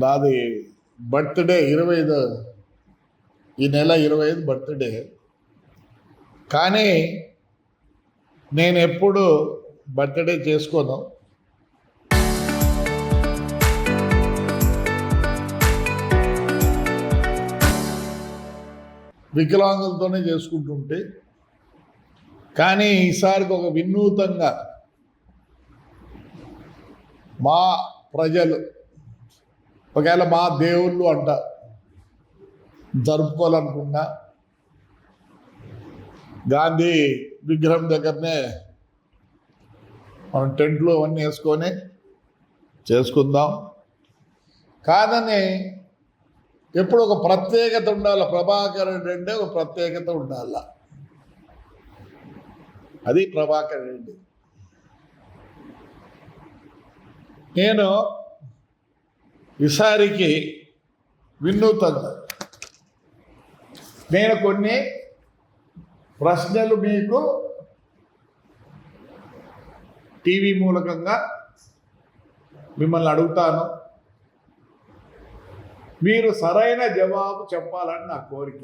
నాది బర్త్డే 25, ఈ నెల 25 బర్త్డే. కానీ నేను ఎప్పుడు బర్త్డే చేసుకోను. వికలాంగులతోనే చేసుకుంటుంటే, కానీ ఈసారికి ఒక వినూతంగా మా ప్రజలు ఒకవేళ మా దేవుళ్ళు అంట జరుపుకోవాలనుకున్నా గాంధీ విగ్రహం దగ్గరనే మనం టెంట్లు అవన్నీ వేసుకొని చేసుకుందాం. కాదని ఎప్పుడు ఒక ప్రత్యేకత ఉండాలి. ప్రభాకర్ రెడ్డి అంటే ఒక ప్రత్యేకత ఉండాల. అది ప్రభాకర్ రెడ్డి. నేను ఈసారికి వినూతంగా నేను కొన్ని ప్రశ్నలు మీకు టీవీ మూలకంగా మిమ్మల్ని అడుగుతాను. మీరు సరైన జవాబు చెప్పాలని నా కోరిక.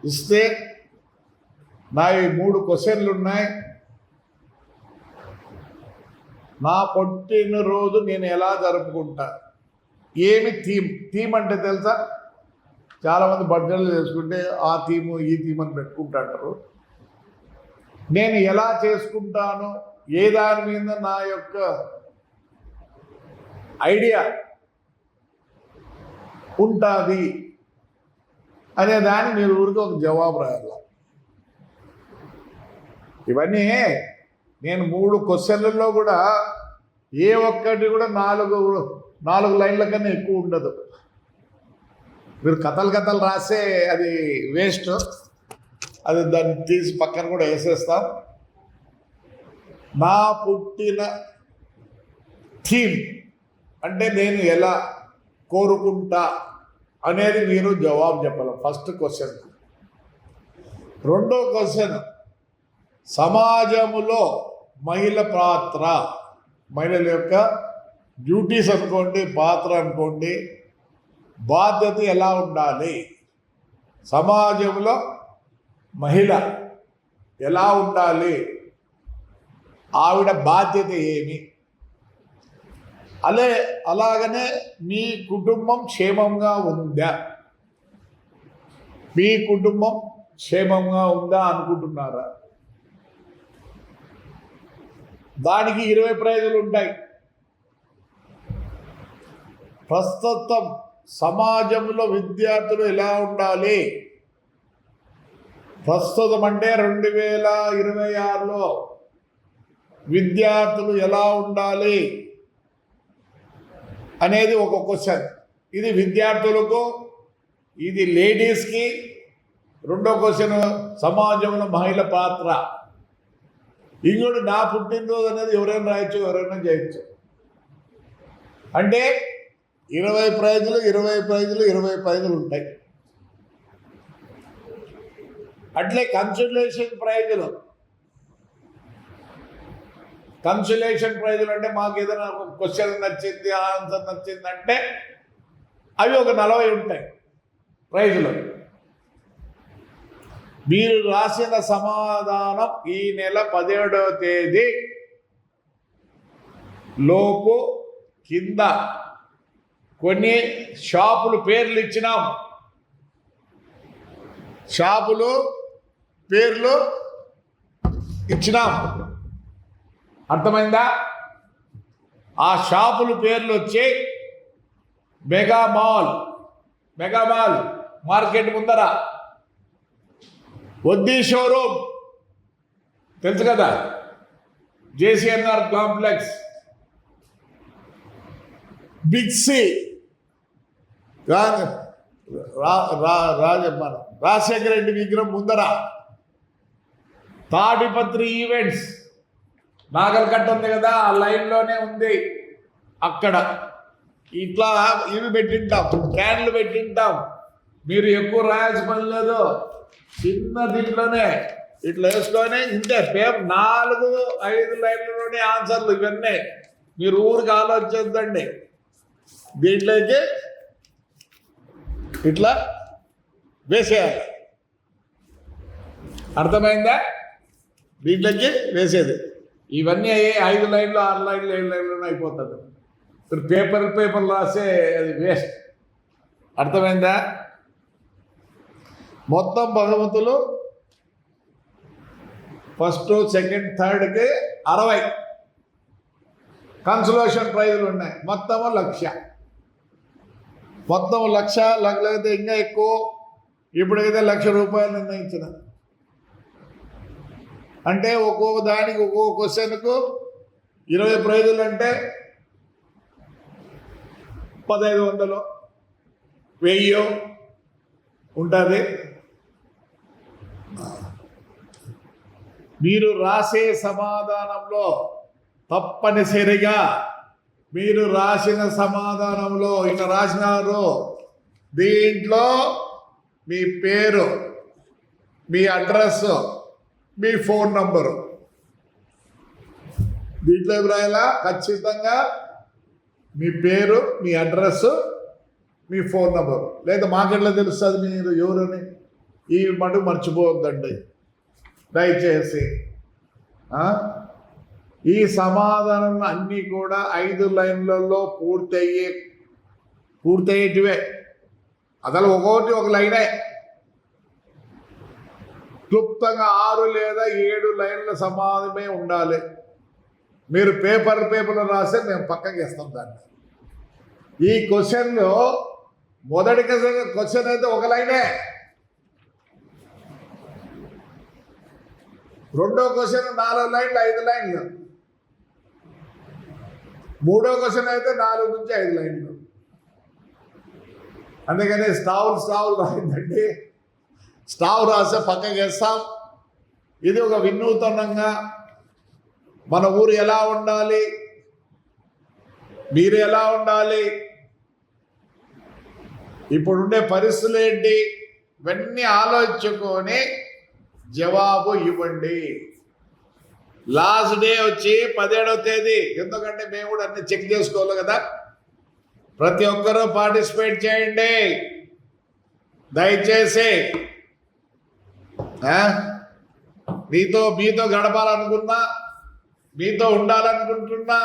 ఇస్తే నా ఈ 3 క్వశ్చన్లు ఉన్నాయి. నా పుట్టినరోజు నేను ఎలా జరుపుకుంటా, ఏమి థీమ్ అంటే తెలుసా? చాలామంది బర్త్డేలు చేసుకుంటే ఆ థీము ఈ థీమ్ అని పెట్టుకుంటారు. నేను ఎలా చేసుకుంటాను, ఏ దాని మీద నా యొక్క ఐడియా ఉంటుంది అనే దాన్ని మీరు ఊరికి ఒక జవాబు రాయాలి. ఇవన్నీ నేను 3 క్వశ్చన్లలో కూడా ఏ ఒక్కటి కూడా 4 లైన్ల కన్నా ఎక్కువ ఉండదు. మీరు కథలు రాసే అది వేస్ట్. అది దాన్ని తీసి పక్కన కూడా వేసేస్తాం. నా పుట్టిన థీమ్ అంటే నేను ఎలా కోరుకుంటా అనేది మీరు జవాబు చెప్పాలి. First question. రెండో క్వశ్చన్, సమాజములో మహిళ పాత్ర, మహిళల యొక్క డ్యూటీస్ అనుకోండి, పాత్ర అనుకోండి, బాధ్యత ఎలా ఉండాలి, సమాజంలో మహిళ ఎలా ఉండాలి, ఆవిడ బాధ్యత ఏమి, అలాగనే మీ కుటుంబం క్షేమంగా ఉందా, మీ కుటుంబం క్షేమంగా ఉందా అనుకుంటున్నారా? దానికి 20 ప్రైజులు ఉంటాయి. ప్రస్తుతం సమాజంలో విద్యార్థులు ఎలా ఉండాలి, ప్రస్తుతం అంటే 2026లో విద్యార్థులు ఎలా ఉండాలి అనేది ఒక క్వశ్చన్. ఇది విద్యార్థులకు, ఇది లేడీస్కి. రెండో క్వశ్చన్, సమాజంలో మహిళ పాత్ర. ఇంకోటి, నా పుట్టినరోజు అనేది ఎవరైనా రాయొచ్చు, ఎవరైనా చేయొచ్చు. అంటే 20 ప్రైజులు 20 ప్రైజులు 20 ప్రైజులు ఉంటాయి. అట్లే కన్సల్టేషన్ ప్రైజులు అంటే మాకు ఏదైనా క్వశ్చన్ నచ్చింది, ఆన్సర్ నచ్చింది అంటే అవి ఒక 40 ఉంటాయి ప్రైజులు. మీరు రాసిన సమాధానం ఈ నెల 17వ తేదీ లోపు కింద కొన్ని షాపులు పేర్లు ఇచ్చినాం. షాపులు పేర్లు ఇచ్చినాం, అర్థమైందా? ఆ షాపుల పేర్లు వచ్చి మెగా మాల్ మార్కెట్ ముందర, వద్దీ షోరూమ్ తెలుసు కదా, JCNR complex, big C, Rajasekhara Reddy విగ్రహం ముందర, తాడిపత్రి ఈవెంట్స్ నాగల్కట్ట ఉంది కదా, ఆ లైన్లోనే ఉంది. అక్కడ ఇట్లా ఇవి పెట్టింటాం, క్యాన్లు పెట్టింటాం. మీరు ఎక్కువ రాయాల్సిన పని లేదు, చిన్న దీంట్లోనే ఇట్లా వేసుకొని ఇంతే. పేపర్ 4-5 లైన్లలోనే ఆన్సర్లు. ఇవన్నీ మీరు ఊరికి ఆలోచించండి. దీంట్లోకి ఇట్లా వేసేయాలి. అర్థమైందా? దీంట్లోకి వేసేది. ఇవన్నీ 5 లైన్లు 6 లైన్లు 7 లైన్లు అయిపోతుంది. ఇప్పుడు పేపర్లు రాసే అది వేస్ట్. అర్థమైందా? మొత్తం బహుమతులు ఫస్ట్, సెకండ్, థర్డ్కి 60 కన్సోలేషన్ ప్రైజులు ఉన్నాయి. మొత్తము 1,00,000. మొత్తం 1,00,000 లేకపోతే ఇంకా ఎక్కువ. ఇప్పుడైతే ₹1,00,000 నిర్ణయించిన. అంటే ఒక్కొక్క దానికి ఒక్కొక్క క్వశ్చన్కు 20 ప్రైజులు అంటే 1,500 1000 ఉంటుంది. మీరు రాసే సమాధానంలో తప్పనిసరిగా మీరు రాసిన సమాధానంలో ఇట్లా రాసినారు, దీంట్లో మీ పేరు, మీ అడ్రస్, మీ ఫోన్ నంబరు దీంట్లో రాయాలా. ఖచ్చితంగా మీ పేరు, మీ అడ్రస్, మీ ఫోన్ నంబరు. లేదా మాకెట్లా తెలుస్తుంది మీరు ఎవరని? ఈ మటుకు మర్చిపోవద్దండి దయచేసి. ఈ సమాధానం అన్నీ కూడా 5 లైన్లలో పూర్తయ్యేటివే. అసలు ఒక్కొక్కటి ఒక లైనే. క్లుప్తంగా 6 లేదా 7 లైన్ల సమాధానమే ఉండాలి. మీరు పేపర్లో రాస్తే మేము పక్కకి వేస్తాం దాన్ని. ఈ క్వశ్చన్లో మొదటి క్వశ్చన్ అయితే ఒక లైనే. రెండో క్వశ్చన్ 4 లైన్లు 5 లైన్లు. మూడో క్వశ్చన్ అయితే 4 నుంచి 5 లైన్లు. అందుకని స్టావులు రాయిందండి. స్టావ్ రాస్తే పక్కకి వేస్తాం. ఇది ఒక వినూతనంగా మన ఊరు ఎలా ఉండాలి, మీరు ఎలా ఉండాలి, ఇప్పుడుండే పరిస్థితులు ఏంటి, ఇవన్నీ ఆలోచించుకొని జవాబు ఇవ్వండి. లాస్ట్ డే వచ్చి 17వ తేదీ. ఎందుకంటే మేము కూడా అన్ని చెక్ చేసుకోవాలి కదా. ప్రతి ఒక్కరూ పార్టిసిపేట్ చేయండి దయచేసి. మీతో గడపాలనుకున్నా, మీతో ఉండాలనుకుంటున్నా,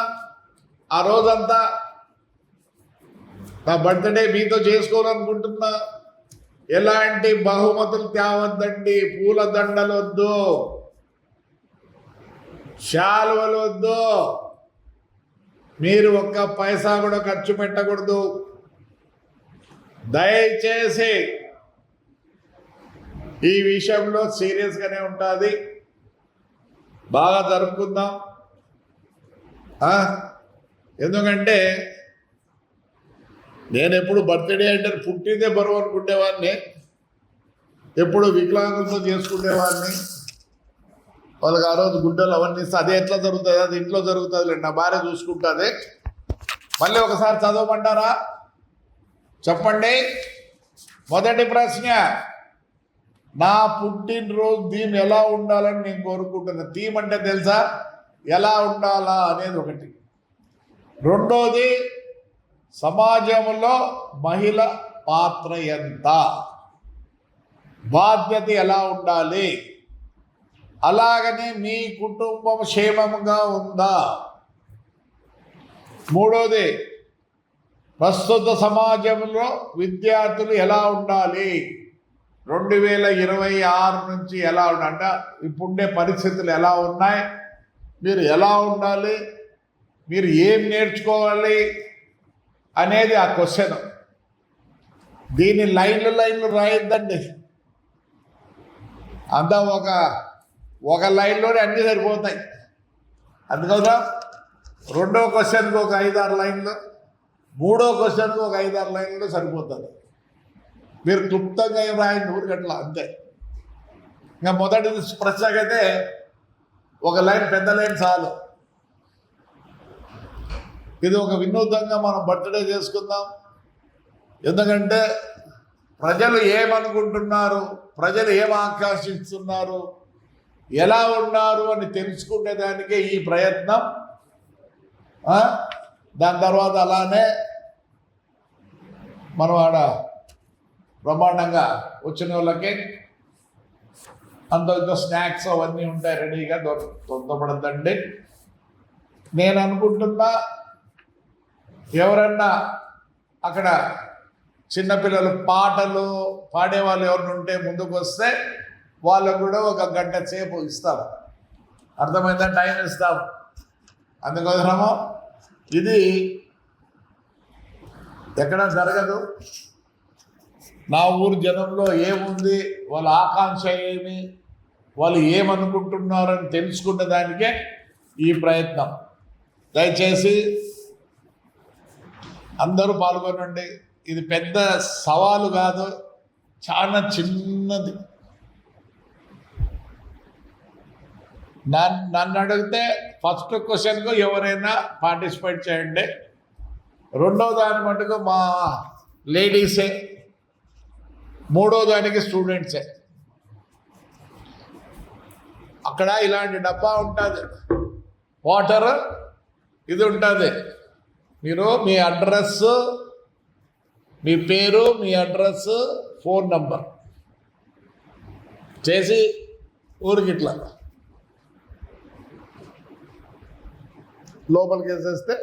ఆ రోజంతా నా బర్త్డే మీతో చేసుకోవాలనుకుంటున్నా, ఎలాంటి బహుమతులు తేవద్దండి. పూల దండలు వద్దు, శాలువలు వద్దు, మీరు ఒక్క పైసా కూడా ఖర్చు పెట్టకూడదు దయచేసి. ఈ విషయంలో సీరియస్గానే ఉంటుంది. బాగా జరుపుకుందాం. ఎందుకంటే నేను ఎప్పుడు బర్త్డే అంటే పుట్టిందే బరువు అనుకునేవాడిని. ఎప్పుడు వికలాంగులతో చేసుకునేవాడిని. వాళ్ళకి ఆ రోజు గుడ్డలు అవన్నీ అదే ఎట్లా జరుగుతుంది, అది ఇంట్లో జరుగుతుంది, నా భార్య చూసుకుంటుంది. మళ్ళీ ఒకసారి చదవమంటారా? చెప్పండి. మొదటి ప్రశ్న, నా పుట్టినరోజు థీమ్ ఎలా ఉండాలని నేను కోరుకుంటున్నా. థీమ్ అంటే తెలుసా? ఎలా ఉండాలా అనేది ఒకటి. రెండోది, సమాజంలో మహిళ పాత్ర ఎంత, బాధ్యత ఎలా ఉండాలి, అలాగనే మీ కుటుంబం క్షేమంగా ఉందా. మూడోది, ప్రస్తుత సమాజంలో విద్యార్థులు ఎలా ఉండాలి, 2026 నుంచి ఎలా ఉండాలంటే ఇప్పుడుండే పరిస్థితులు ఎలా ఉన్నాయి, మీరు ఎలా ఉండాలి, మీరు ఏం నేర్చుకోవాలి అనేది ఆ క్వశ్చన్. దీన్ని లైన్లు రాయొద్దండి. అంతా ఒక లైన్లోనే అన్నీ సరిపోతాయి. అందుకదా రెండో క్వశ్చన్కి ఒక 5-6 లైన్లు, మూడో క్వశ్చన్కి ఒక 5-6 లైన్లు సరిపోతుంది. మీరు క్లుప్తంగా ఏం రాయండి ఊరికట్లా అంతే. ఇంకా మొదటి ప్రశ్నకైతే ఒక లైన్, పెద్ద లైన్ చాలు. ఇది ఒక వినూతంగా మనం బర్త్డే చేసుకుందాం. ఎందుకంటే ప్రజలు ఏమనుకుంటున్నారు, ప్రజలు ఏం ఆకాంక్షిస్తున్నారు, ఎలా ఉన్నారు అని తెలుసుకునేదానికే ఈ ప్రయత్నం. దాని తర్వాత అలానే మనం ఆడ బ్రహ్మాండంగా వచ్చిన వాళ్ళకి అంత స్నాక్స్ అవన్నీ ఉంటాయి రెడీగా తొందరపడద్దండి. నేను అనుకుంటున్నా ఎవరన్నా అక్కడ చిన్నపిల్లలు పాటలు పాడేవాళ్ళు ఎవరిని ఉంటే ముందుకు వస్తే వాళ్ళకు కూడా 1 గంట సేపు ఇస్తాం. అర్థమైందా? టైం ఇస్తాం. అందుకోసము ఇది ఎక్కడ జరగదు. నా ఊరు జనంలో ఏముంది, వాళ్ళ ఆకాంక్ష ఏమి, వాళ్ళు ఏమనుకుంటున్నారని తెలుసుకున్న దానికే ఈ ప్రయత్నం. దయచేసి అందరూ పాల్గొనండి. ఇది పెద్ద సవాలు కాదు, చాలా చిన్నది. నన్ను అడిగితే ఫస్ట్ క్వశ్చన్కు ఎవరైనా పార్టిసిపేట్ చేయండి. రెండో దాని మటుకు మా లేడీసే, మూడో దానికి స్టూడెంట్సే. అక్కడ ఇలాంటి డబ్బా ఉంటుంది, వాటర్ ఇది ఉంటుంది. మీరు మీ అడ్రస్, మీ పేరు, మీ అడ్రస్, ఫోన్ నంబర్ చేసి ఊరికి ఇట్లా లోపలికి వేసేస్తే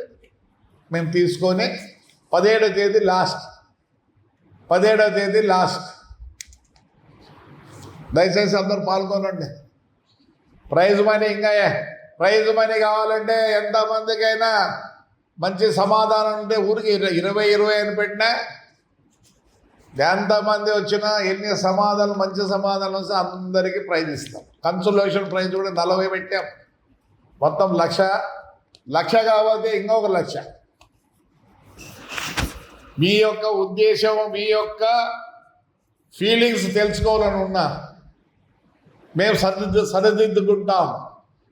మేము తీసుకొని 17వ తేదీ లాస్ట్. దయచేసి అందరూ పాల్గొనండి. ప్రైజ్ మనీ కావాలంటే ఎంతమందికైనా మంచి సమాధానం ఉంటే ఊరికి 20 అని పెట్టినా ఎంతమంది వచ్చినా ఎన్ని సమాధానం మంచి సమాధానం వస్తే అందరికీ ప్రైజ్ ఇస్తాం. కన్సోలేషన్ ప్రైజ్ కూడా 40 పెట్టాం. మొత్తం 1,00,000 కాకపోతే ఇంకొక 1,00,000. మీ యొక్క ఉద్దేశం, మీ యొక్క ఫీలింగ్స్ తెలుసుకోవాలని ఉన్నా మేము సరిదిద్దుకుంటాం,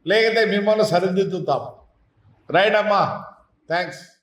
లేకపోతే మిమ్మల్ని సరిదిద్దుతాం. రైట్ అమ్మా, థ్యాంక్స్.